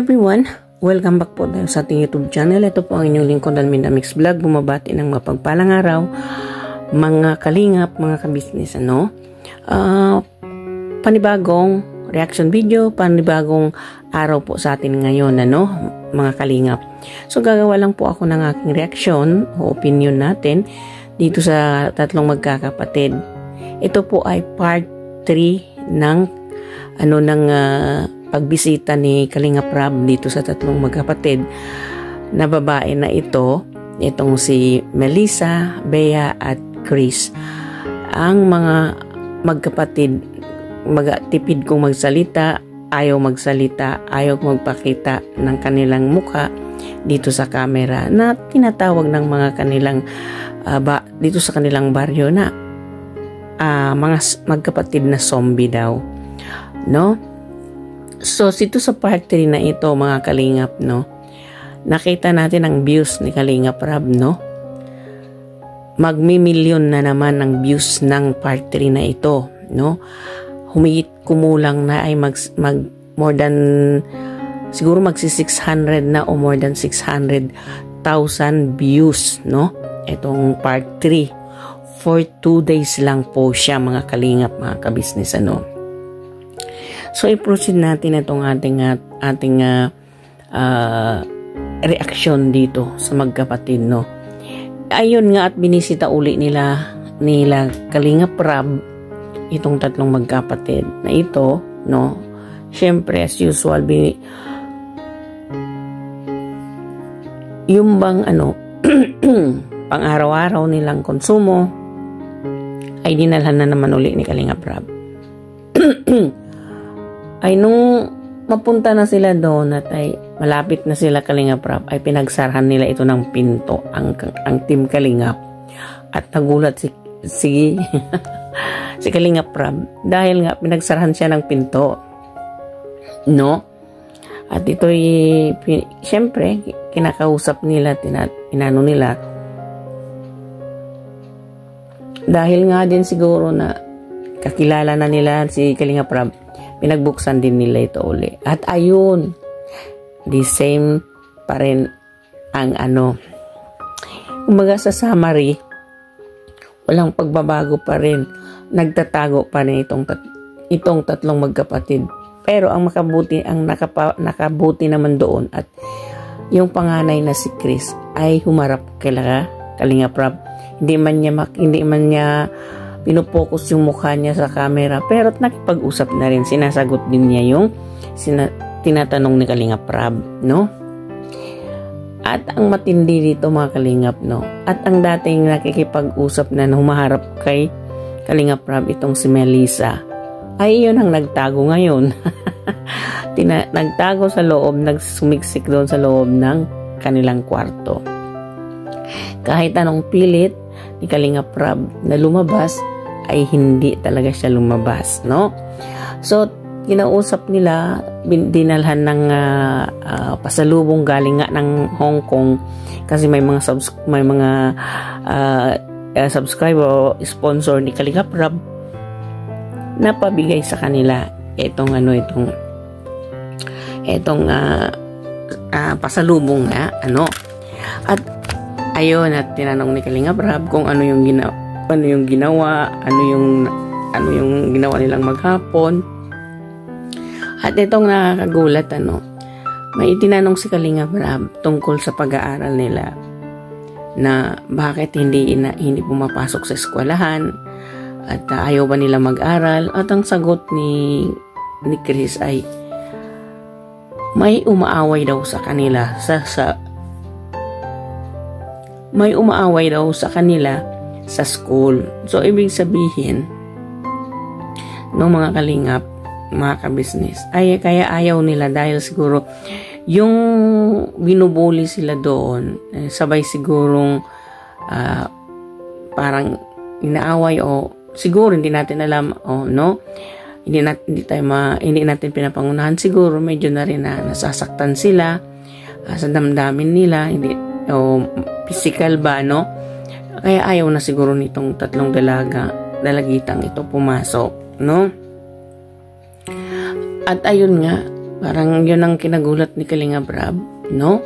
everyone! Welcome back po tayo sa ating YouTube channel. Ito po ang inyong lingkod, Alminda Mix Vlog. Bumabati ng mapagpalang araw, mga kalingap, mga kabisnes. Panibagong reaction video, panibagong araw po sa atin ngayon, mga kalingap. So gagawa lang po ako ng aking reaction o opinion natin dito sa tatlong magkakapatid. Ito po ay part 3 ng pagbisita ni Kalingap Rab dito sa tatlong magkapatid na babae na itong si Melissa, Bea at Chris. Ang mga magkapatid magtipid kung magsalita, ayaw magsalita, ayaw magpakita ng kanilang mukha dito sa camera na tinatawag ng mga kanilang dito sa kanilang baryo na mga magkapatid na zombie daw, no? So, dito sa part 3 na ito, mga kalingap, nakita natin ang views ni Kalingap Rab, magmimilyon na naman ang views ng part 3 na ito, humigit kumulang na ay more than, siguro magsi 600 na o more than 600,000 views, itong part 3. For 2 days lang po siya, mga kalingap, mga kabisnes, So, i-proceed natin itong ating reaction dito sa magkapatid, Ayun nga at binisita uli nila Kalingap Rab itong tatlong magkapatid na ito, Siyempre, as usual, yung bang pang araw-araw nilang konsumo ay dinalhan na naman uli ni Kalingap Rab. Ay nung mapunta na sila doon at ay malapit na sila Kalingap Rab, ay pinagsarahan nila ito ng pinto ang team Kalingap. At nagulat si Kalingap Rab dahil nga pinagsarahan siya ng pinto, At ito'y siyempre kinakausap nila, tinano nila dahil nga din siguro na kakilala na nila si Kalingap Rab, pinagbuksan din nila ito uli. At ayun, the same pa rin ang Kumbaga sa summary, walang pagbabago pa rin. Nagtatago pa rin itong tatlong magkapatid. Pero ang nakabuti naman doon at yung panganay na si Chris ay humarap kay Kalingap Rab. Hindi man niya pinupokus yung mukha niya sa camera, pero nakipag-usap na rin, sinasagot din niya yung tinatanong ni Kalingap Rab, At ang matindi dito, mga kalingap, At ang dating nakikipag-usap na humaharap kay Kalingap Rab itong si Melissa, ay yun ang nagtago ngayon. Nagtago sa loob, nagsumiksik doon sa loob ng kanilang kwarto. Kahit anong pilit ni Kalingap Rab na lumabas, ay hindi talaga siya lumabas, So, kinausap nila, dinalhan ng pasalubong galing nga ng Hong Kong kasi may mga subscriber o sponsor ni Kalingap Rab na pabigay sa kanila itong pasalubong nga, At ayun, at tinanong ni Kalingap Rab kung ano yung ginawa, ano yung ginawa nilang maghapon. At itong nakakagulat, may itinanong si Kalingap Rab tungkol sa pag-aaral nila na bakit hindi pumapasok sa eskwelahan at ayaw ba nila mag-aral. At ang sagot ni Chris ay may umaaway daw sa kanila sa school. So, ibig sabihin, mga kalingap, mga kabisnes, ay kaya ayaw nila dahil siguro yung binubuli sila doon, sabay sigurong parang inaaway o siguro hindi natin alam, hindi natin pinapangunahan, siguro medyo na rin na nasasaktan sila sa damdamin nila, o physical ba, Kaya ayaw na siguro nitong tatlong dalagitang ito pumasok, At ayun nga, Parang yun ang kinagulat ni Kalinga Prab, no?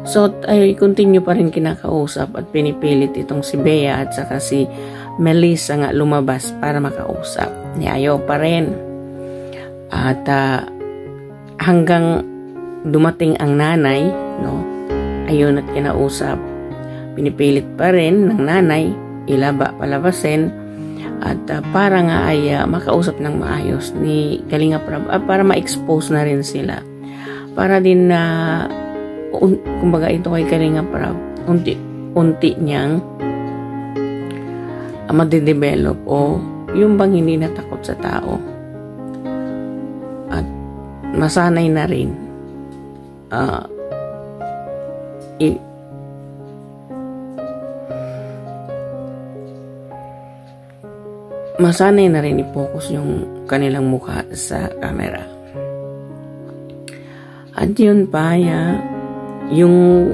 So, ay continue pa rin kinakausap at pinipilit itong si Bea at saka si Melissa nga lumabas para makausap. Ayaw pa rin. At hanggang dumating ang nanay, no? Ayun at kinausap. Pinipilit pa rin ng nanay, ilaba palabasin at para nga ay makausap ng maayos ni Kalinga Prab para ma-expose na rin sila. Para din na kumbaga ito kay Kalinga Prab, unti-unti niyang madidevelop o yung bang hindi natakot sa tao. At masanay na rin masanay na rin i-focus yung kanilang mukha sa camera. At yun pa, yung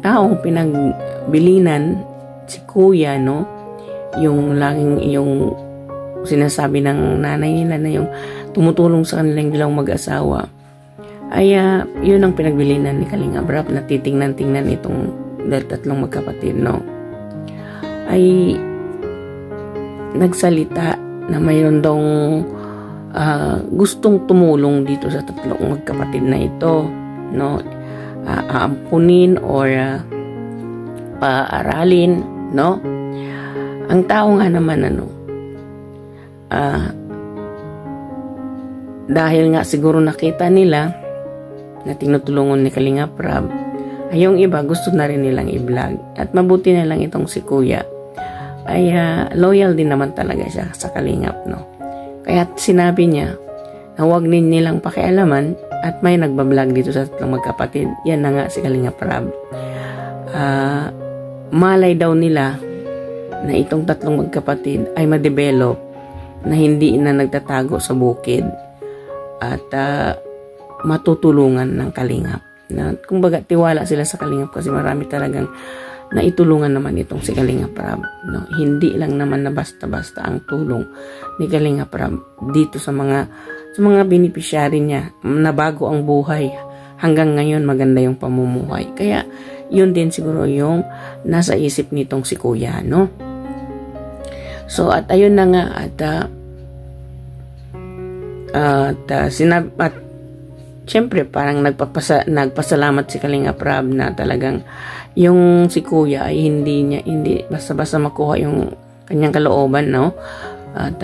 taong pinagbilinan si Kuya, no? Yung sinasabi ng nanay nila na yung tumutulong sa kanilang dalawang mag-asawa, ay yun ang pinagbilinan ni Kalinga Prab na titingnan-tingnan itong tatlong magkapatid, no? Ay nagsalita na mayroon daw gustong tumulong dito sa tatlong magkapatid na ito, no? Aampunin or paaralin, no? Ang tao nga naman dahil nga siguro nakita nila na tinutulungan ni Kalinga Prab, ay yung iba gusto na rin nilang i-vlog. At mabuti na lang itong si Kuya ay loyal din naman talaga siya sa Kalingap, no? Kaya sinabi niya na huwag nilang pakialaman at may nagbablog dito sa tatlong magkapatid. Yan na nga si Kalinga Prab. Malay daw nila na itong tatlong magkapatid ay ma-develop na hindi na nagtatago sa bukid at matutulungan ng Kalingap. Na, kumbaga, tiwala sila sa Kalingap kasi marami talagang naitulungan naman itong si Kalinga Prab, no? Hindi lang naman na basta-basta ang tulong ni Kalinga Prab dito sa mga beneficiary niya na bago ang buhay. Hanggang ngayon maganda yung pamumuhay. Kaya yun din siguro yung nasa isip nitong si Kuya, no? So at ayun na nga at syempre parang nagpasalamat si Kalinga Prab na talagang yung si Kuya ay hindi basta-basta makuha yung kanyang kalooban, no? At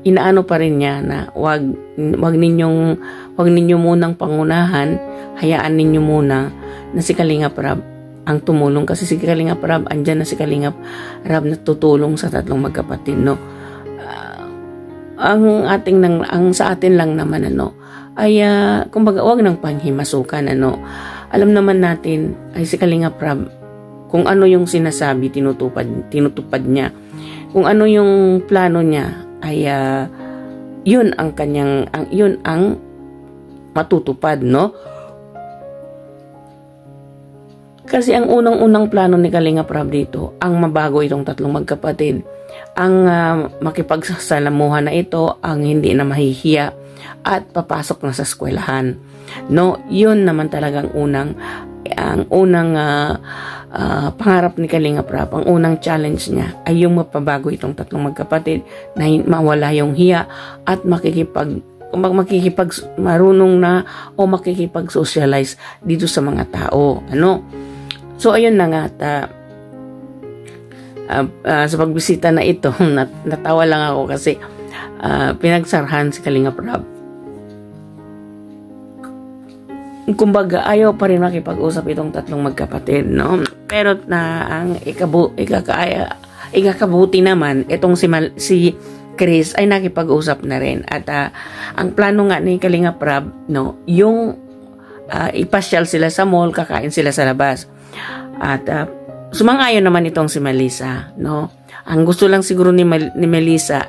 inaano pa rin niya na wag ninyo munang pangunahan, hayaan ninyo muna na si Kalinga Prab ang tumulong kasi si Kalinga Prab andyan na si Kalinga Prab na tutulong sa tatlong magkapatid, no? Ang sa atin lang naman ay kumbaga wag nang panghimasukan, alam naman natin ay si Kalinga Prab kung ano yung sinasabi tinutupad niya, kung ano yung plano niya ay yun ang matutupad, no? Kasi ang unang plano ni Kalinga Prab dito ang mabago itong tatlong magkapatid, ang makipagsalamuhan na ito, ang hindi na mahihiya at papasok na sa eskwelahan, no? Yun naman talagang ang unang pangarap ni Kalinga Prab, ang unang challenge niya ay yung mapabago itong tatlong magkapatid na mawala yung hiya at marunong na o makikipag-socialize dito sa mga tao, So ayun na nga, sa pagbisita na ito, natawa lang ako kasi pinagsarhan si Kalinga Prab. Kumbaga, ayaw pa rin makipag-usap itong tatlong magkapatid, no? Pero ang ikakabuti naman, itong si Chris ay nakipag-usap na rin. At ang plano nga ni Kalinga Prab, no, yung ipasyal sila sa mall, kakain sila sa labas. At sumang-ayon naman itong si Melissa, no? Ang gusto lang siguro ni Melissa,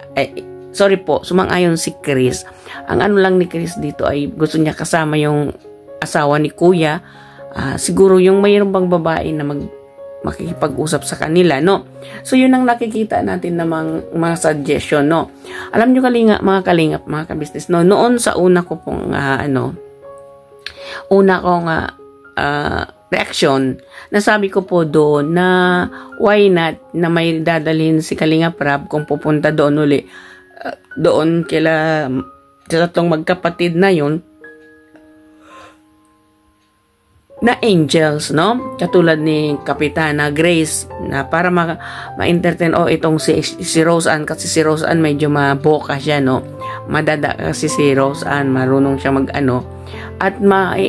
sumang-ayon si Chris. Ang ano lang ni Chris dito ay gusto niya kasama yung asawa ni Kuya. Siguro yung mayroong bang babae na makikipag-usap sa kanila, no? So, yun ang nakikita natin na mga suggestion, no? Alam nyo mga kalingap, mga kabisnes, no? Noon sa una ko pong, reaction, nasabi ko po doon na why not na may dadalhin si Kalinga Prab kung pupunta doon uli, doon kila sa tatlong magkapatid na yun, na angels, no? Katulad ni Kapitana Grace, na para ma-entertain, itong si Rose Ann, kasi si Rose Ann medyo maboka siya, no? Madada kasi si Rose Ann, marunong siya at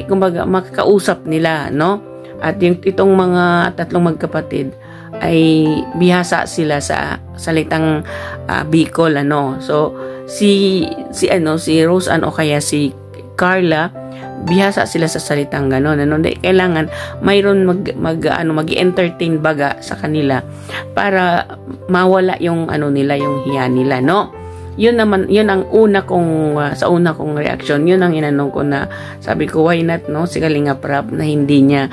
kumbaga, makakausap nila, no? At itong mga tatlong magkapatid ay bihasa sila sa salitang Bicol, ano? So, si Rose Ann o kaya si Carla, bihasa sila sa salitang gano'n, ano? Kailangan mayroon mag-entertain baga sa kanila para mawala yung nila, yung hiya nila, no? Yun ang sa una kong reaction, yun ang inanong ko, na sabi ko, why not, no? Si Kalinga Prab na hindi niya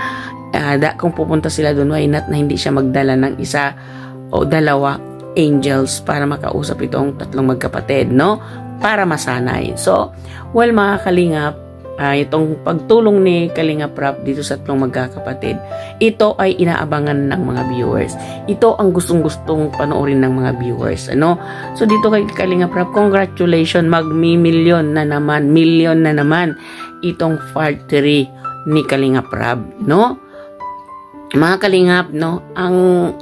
kung pupunta sila doon, why not na hindi siya magdala ng isa o dalawa angels para makausap itong tatlong magkapatid, no? Para masanay. So, well, mga kalingap, itong pagtulong ni Kalinga Prab dito sa tatlong magkakapatid, ito ay inaabangan ng mga viewers. Ito ang gustong-gustong panoorin ng mga viewers, ano? So, dito kay Kalinga Prab, congratulations, million na naman itong part 3 ni Kalinga Prab, no? Mga kalingap, no, ang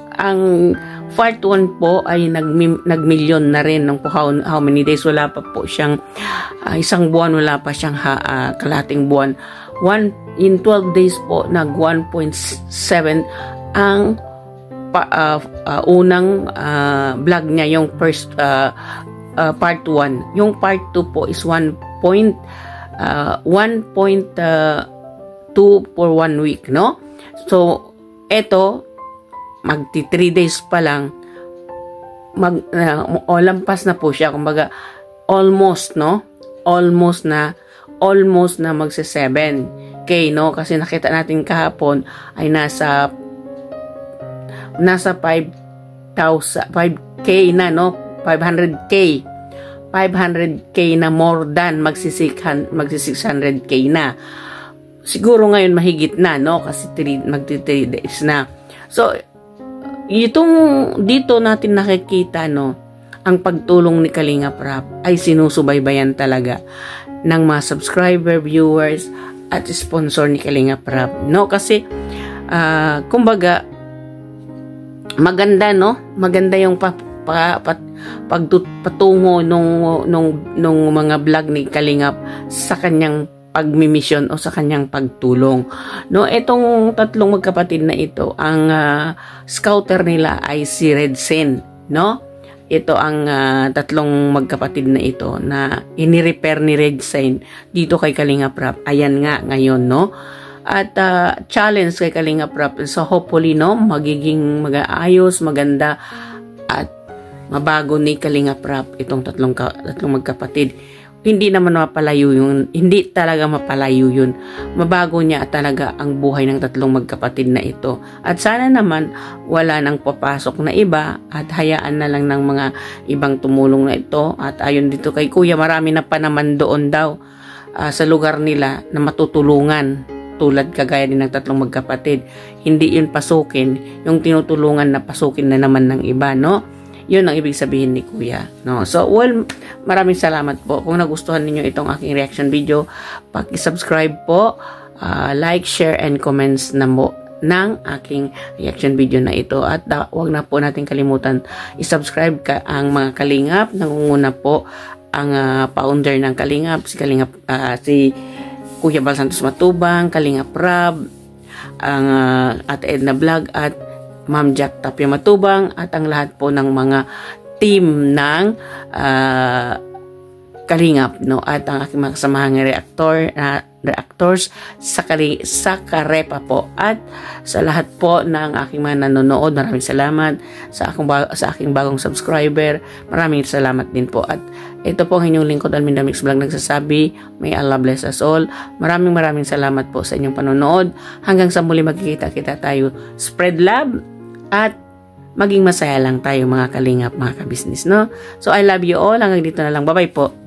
part 1 po ay nag-million na rin ng po how many days, wala pa po siyang isang buwan, wala pa siyang kalating buwan. In 12 days po nag 1.7 ang unang vlog niya, yung first part 1. Yung part 2 po is 1.2 for 1 week, no? So, eto, magti 3 days pa lang, lampas na po siya. Kumbaga, almost, no? Almost na magse 7K, no? Kasi nakita natin kahapon ay nasa 5K na, no? 500K na, more than magsi 600K na. Siguro ngayon mahigit na, no? Kasi magti 3 days na. So, dito natin nakikita, no, ang pagtulong ni Kalinga Prab ay sinusubaybayan talaga ng mga subscriber, viewers, at sponsor ni Kalinga Prab, no? Kasi, kumbaga, maganda, no? Maganda yung pagpatungo nung mga vlog ni Kalinga sa kanyang pagmimisyon o sa kanyang pagtulong, no? Itong tatlong magkapatid na ito, ang scouter nila ay si Red Sen, no? Ito ang tatlong magkapatid na ito na ini-repair ni Red Sen dito kay Kalinga Prab. Ayan nga ngayon, no? At challenge kay Kalinga Prab, so hopefully, no, magiging mag-aayos, maganda at mabago ni Kalinga Prab itong tatlong magkapatid. Hindi naman mapalayo yun. Hindi talaga mapalayo yun. Mabago niya talaga ang buhay ng tatlong magkapatid na ito. At sana naman wala nang papasok na iba at hayaan na lang ng mga ibang tumulong na ito. At ayon dito kay Kuya, marami na pa naman doon daw sa lugar nila na matutulungan. Tulad kagaya din ng tatlong magkapatid. Hindi yun pasukin. Yung tinutulungan na pasukin na naman ng iba, no? Yun ang ibig sabihin ni Kuya, no? So, well, maraming salamat po. Kung nagustuhan ninyo itong aking reaction video, paki-subscribe po, like, share, and comments na mo ng aking reaction video na ito. At huwag na po natin kalimutan i-subscribe ang mga kalingap. Nangunguna po ang founder ng Kalingap, si Kuya Bal Santos Matubang, Kalinga Prab, ang Ate Edna Vlog, at Ma'am Jack Tapia Matubang, at ang lahat po ng mga team ng Kalingap, no? At ang aking mga kasamahang reactor reactors sa Karepa po. At sa lahat po ng aking mga nanonood, maraming salamat. Sa aking bagong subscriber, maraming salamat din po. At ito po ang inyong lingkod, Alminda Mix Vlog, nagsasabi, may Allah bless us all. Maraming salamat po sa inyong panonood. Hanggang sa muli magkikita-kita tayo. Spread love at maging masaya lang tayo mga kalingap, mga kabisnes, no? So I love you all. Hanggang dito na lang. Bye-bye po.